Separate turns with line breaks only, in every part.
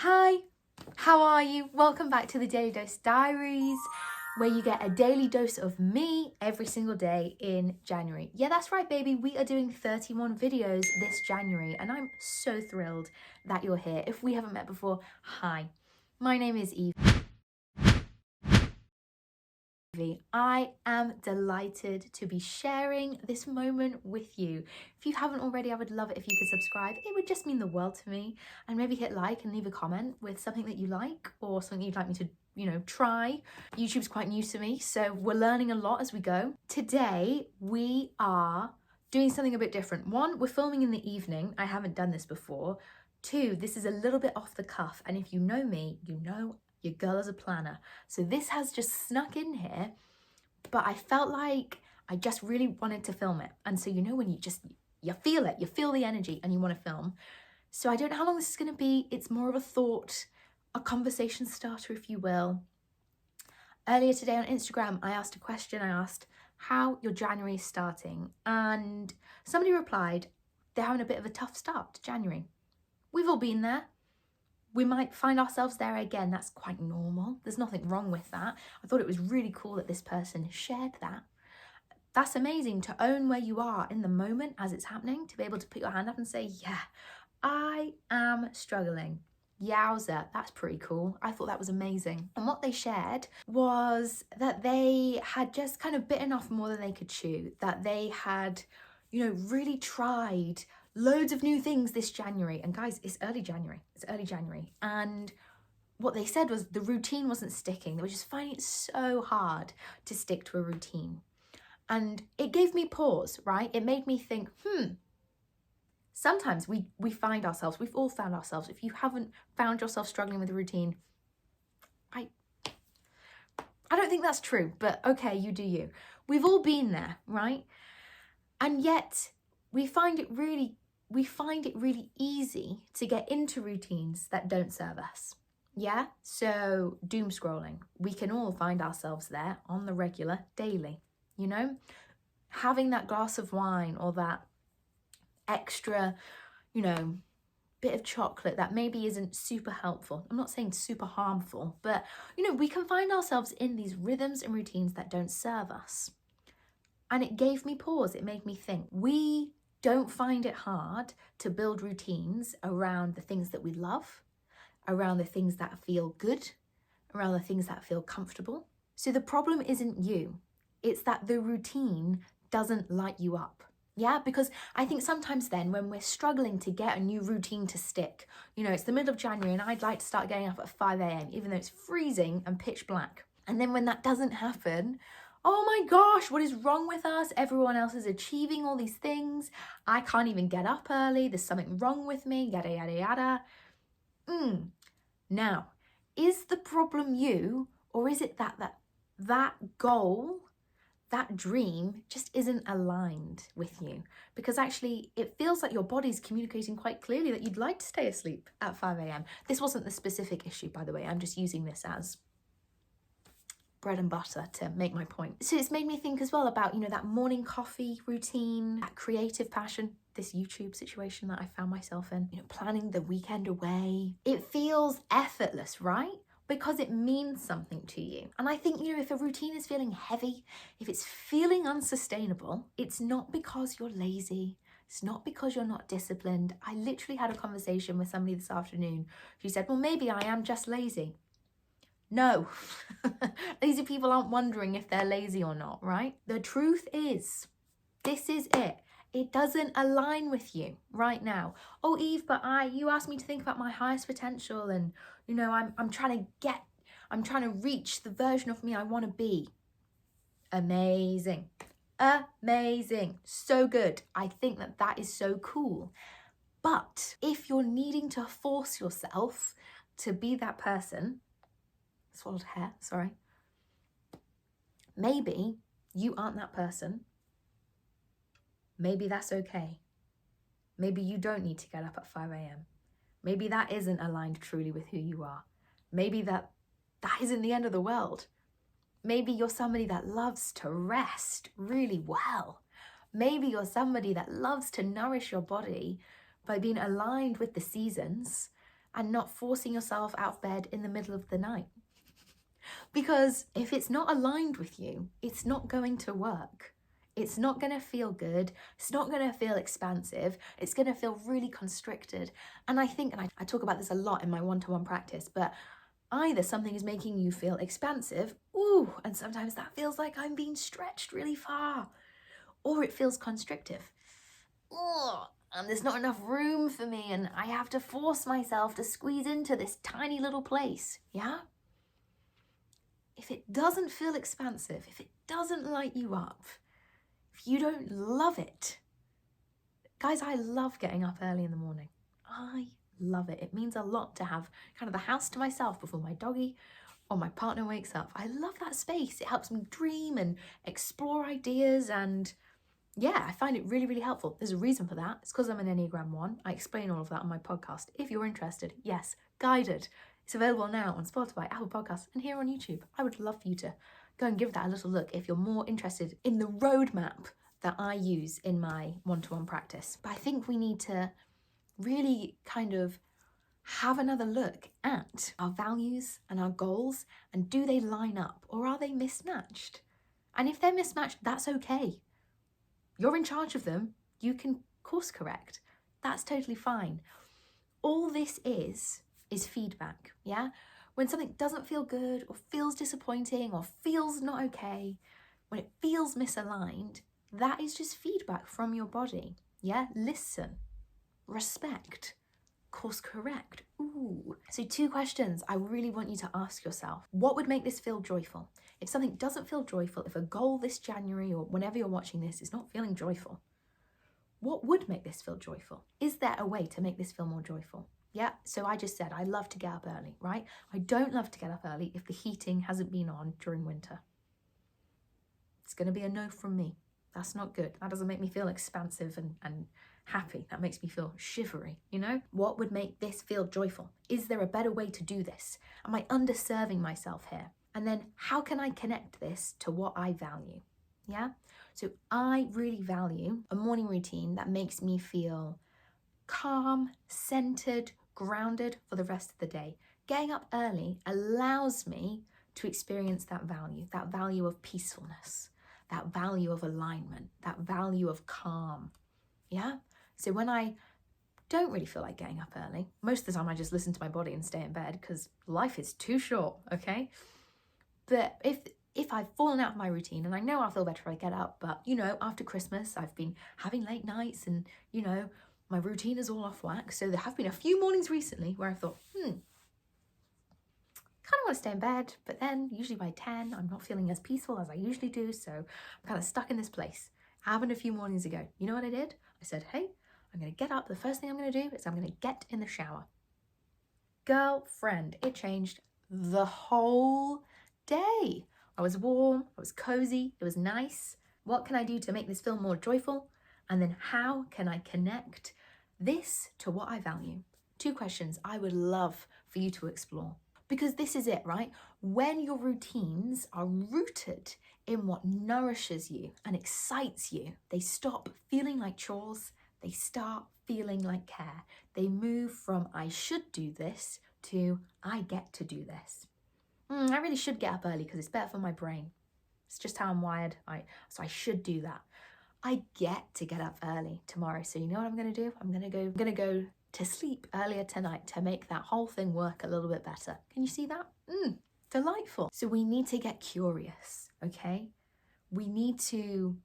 Hi, how are you? Welcome back to the Daily Dose Diaries, where you get a daily dose of me every single day in January. Yeah, that's right, baby. We are doing 31 videos this January, and I'm so thrilled that you're here. If we haven't met before, hi. My name is Eve. I am delighted to be sharing this moment with you. If you haven't already, I would love it if you could subscribe. It would just mean the world to me. And maybe hit like and leave a comment with something that you like or something you'd like me to, try. YouTube's quite new to me, so we're learning a lot as we go. Today, we are doing something a bit different. One, we're filming in the evening. I haven't done this before. Two, this is a little bit off the cuff. And if you know me, you know your girl is a planner. So this has just snuck in here, but I felt like I just really wanted to film it. And so when you feel it, you feel the energy and you want to film. So I don't know how long this is going to be. It's more of a thought, a conversation starter, if you will. Earlier today on Instagram, I asked a question. I asked how your January is starting. And somebody replied, they're having a bit of a tough start to January. We've all been there. We might find ourselves there again. That's quite normal. There's nothing wrong with that. I thought it was really cool that this person shared that. That's amazing to own where you are in the moment as it's happening, to be able to put your hand up and say, yeah, I am struggling. Yowza, that's pretty cool. I thought that was amazing. And what they shared was that they had just kind of bitten off more than they could chew, that they had, really tried loads of new things this January. And guys, it's early January. And what they said was the routine wasn't sticking. They were just finding it so hard to stick to a routine. And it gave me pause, right? It made me think, sometimes we find ourselves, we've all found ourselves. If you haven't found yourself struggling with a routine, I don't think that's true, but okay, you do you. We've all been there, right? And yet we find it really easy to get into routines that don't serve us. Yeah? So doom scrolling, we can all find ourselves there on the regular, daily, having that glass of wine or that extra, bit of chocolate that maybe isn't super helpful. I'm not saying super harmful, but we can find ourselves in these rhythms and routines that don't serve us. And it gave me pause. It made me think. We don't find it hard to build routines around the things that we love, around the things that feel good, around the things that feel comfortable. So the problem isn't you. It's that the routine doesn't light you up. Yeah, because I think sometimes then when we're struggling to get a new routine to stick, it's the middle of January and I'd like to start getting up at 5 a.m, even though it's freezing and pitch black. And then when that doesn't happen, oh my gosh, what is wrong with us? Everyone else is achieving all these things. I can't even get up early. There's something wrong with me, yada, yada, yada. Now, is the problem you, or is it that goal, that dream just isn't aligned with you? Because actually it feels like your body's communicating quite clearly that you'd like to stay asleep at 5 a.m. This wasn't the specific issue, by the way. I'm just using this as bread and butter to make my point. So it's made me think as well about, that morning coffee routine, that creative passion, this YouTube situation that I found myself in, planning the weekend away. It feels effortless, right? Because it means something to you. And I think, if a routine is feeling heavy, if it's feeling unsustainable, it's not because you're lazy. It's not because you're not disciplined. I literally had a conversation with somebody this afternoon. She said, well, maybe I am just lazy. No, lazy people aren't wondering if they're lazy or not, right? The truth is, this is it. It doesn't align with you right now. Oh, Eve, but you asked me to think about my highest potential and, I'm trying to reach the version of me I want to be. Amazing. So good. I think that is so cool. But if you're needing to force yourself to be that person, swallowed hair, sorry. Maybe you aren't that person. Maybe that's okay. Maybe you don't need to get up at 5 a.m. Maybe that isn't aligned truly with who you are. Maybe that isn't the end of the world. Maybe you're somebody that loves to rest really well. Maybe you're somebody that loves to nourish your body by being aligned with the seasons and not forcing yourself out of bed in the middle of the night. Because if it's not aligned with you, it's not going to work. It's not going to feel good. It's not going to feel expansive. It's going to feel really constricted. And I think, and I talk about this a lot in my one-to-one practice, but either something is making you feel expansive, ooh, and sometimes that feels like I'm being stretched really far, or it feels constrictive. Ugh, and there's not enough room for me, and I have to force myself to squeeze into this tiny little place, yeah? If it doesn't feel expansive, if it doesn't light you up, if you don't love it, guys, I love getting up early in the morning. I love it. It means a lot to have kind of the house to myself before my doggy or my partner wakes up. I love that space. It helps me dream and explore ideas, and yeah, I find it really, really helpful. There's a reason for that. It's because I'm an Enneagram 1. I explain all of that on my podcast. If you're interested, yes, guided. It's available now on Spotify, Apple Podcasts, and here on YouTube. I would love for you to go and give that a little look if you're more interested in the roadmap that I use in my one-to-one practice. But I think we need to really kind of have another look at our values and our goals, and do they line up or are they mismatched? And if they're mismatched, that's okay. You're in charge of them. You can course correct. That's totally fine. All this is feedback, yeah? When something doesn't feel good or feels disappointing or feels not okay, when it feels misaligned, that is just feedback from your body, yeah? Listen, respect, course correct. Ooh. So 2 questions I really want you to ask yourself. What would make this feel joyful? If something doesn't feel joyful, if a goal this January or whenever you're watching this is not feeling joyful, what would make this feel joyful? Is there a way to make this feel more joyful? Yeah, so I just said I love to get up early, right? I don't love to get up early if the heating hasn't been on during winter. It's going to be a no from me. That's not good. That doesn't make me feel expansive and happy. That makes me feel shivery, you know? What would make this feel joyful? Is there a better way to do this? Am I underserving myself here? And then how can I connect this to what I value? Yeah? So I really value a morning routine that makes me feel calm, centered, grounded for the rest of the day. Getting up early allows me to experience that value of peacefulness, that value of alignment, that value of calm. Yeah? So when I don't really feel like getting up early, most of the time I just listen to my body and stay in bed because life is too short, okay? But if I've fallen out of my routine, and I know I'll feel better if I get up, but you know, after Christmas, I've been having late nights and you know, my routine is all off whack. So there have been a few mornings recently where I thought, kind of want to stay in bed, but then usually by 10, I'm not feeling as peaceful as I usually do. So I'm kind of stuck in this place. Happened a few mornings ago. You know what I did? I said, hey, I'm going to get up. The first thing I'm going to do is I'm going to get in the shower. Girlfriend, it changed the whole day. I was warm, I was cozy, it was nice. What can I do to make this feel more joyful? And then how can I connect this to what I value? 2 questions I would love for you to explore. Because this is it, right? When your routines are rooted in what nourishes you and excites you, they stop feeling like chores, they start feeling like care. They move from I should do this to I get to do this. I really should get up early because it's better for my brain. It's just how I'm wired. So I should do that. I get to get up early tomorrow. So you know what I'm going to do? I'm going to go to sleep earlier tonight to make that whole thing work a little bit better. Can you see that? Delightful. So we need to get curious, okay? We need to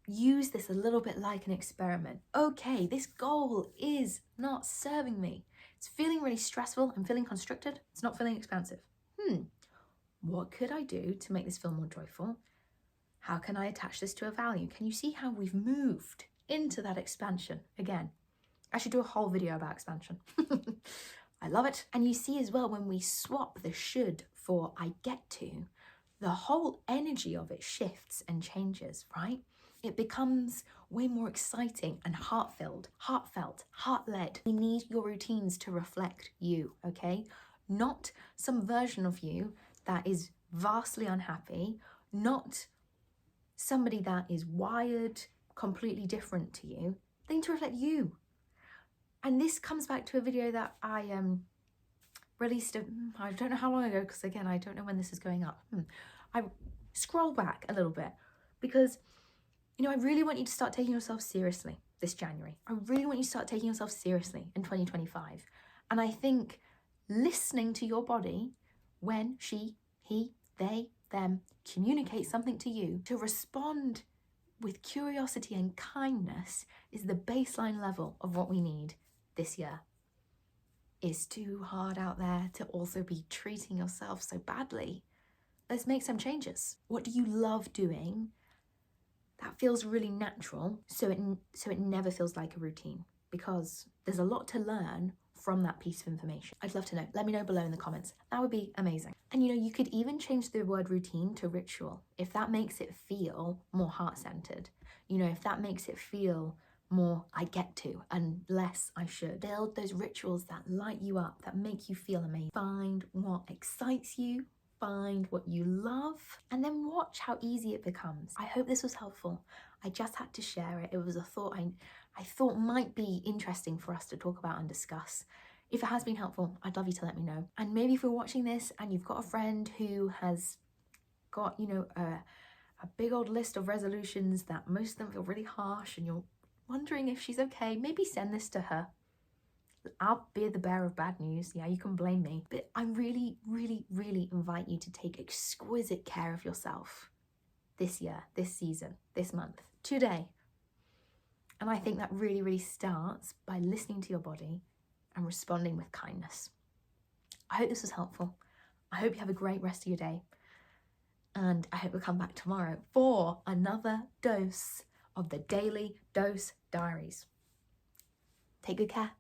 use this a little bit like an experiment. Okay, this goal is not serving me. It's feeling really stressful. I'm feeling constricted. It's not feeling expansive. What could I do to make this feel more joyful? How can I attach this to a value? Can you see how we've moved into that expansion again? I should do a whole video about expansion. I love it. And you see as well, when we swap the should for I get to, the whole energy of it shifts and changes, right? It becomes way more exciting and heartfelt, heart-led. We need your routines to reflect you, okay? Not some version of you that is vastly unhappy, not somebody that is wired completely different to you. They need to reflect you. And this comes back to a video that I released, I don't know how long ago, because again, I don't know when this is going up. I scroll back a little bit because, you know, I really want you to start taking yourself seriously this January. I really want you to start taking yourself seriously in 2025. And I think listening to your body when she, he, they, them communicate something to you, to respond with curiosity and kindness is the baseline level of what we need this year. It's too hard out there to also be treating yourself so badly. Let's make some changes. What do you love doing that feels really natural, so it never feels like a routine? Because there's a lot to learn from that piece of information. I'd love to know. Let me know below in the comments. That would be amazing. And you know, you could even change the word routine to ritual if that makes it feel more heart-centered. You know, if that makes it feel more I get to and less I should. Build those rituals that light you up, that make you feel amazing. Find what excites you, find what you love, and then watch how easy it becomes. I hope this was helpful. I just had to share it. It was a thought I thought might be interesting for us to talk about and discuss. If it has been helpful, I'd love you to let me know. And maybe if you're watching this and you've got a friend who has got, you know, a big old list of resolutions that most of them feel really harsh and you're wondering if she's okay, maybe send this to her. I'll be the bearer of bad news. Yeah, you can blame me. But I really, really, really invite you to take exquisite care of yourself this year, this season, this month, today. And I think that really, really starts by listening to your body and responding with kindness. I hope this was helpful. I hope you have a great rest of your day. And I hope you'll come back tomorrow for another dose of the Daily Dose Diaries. Take good care.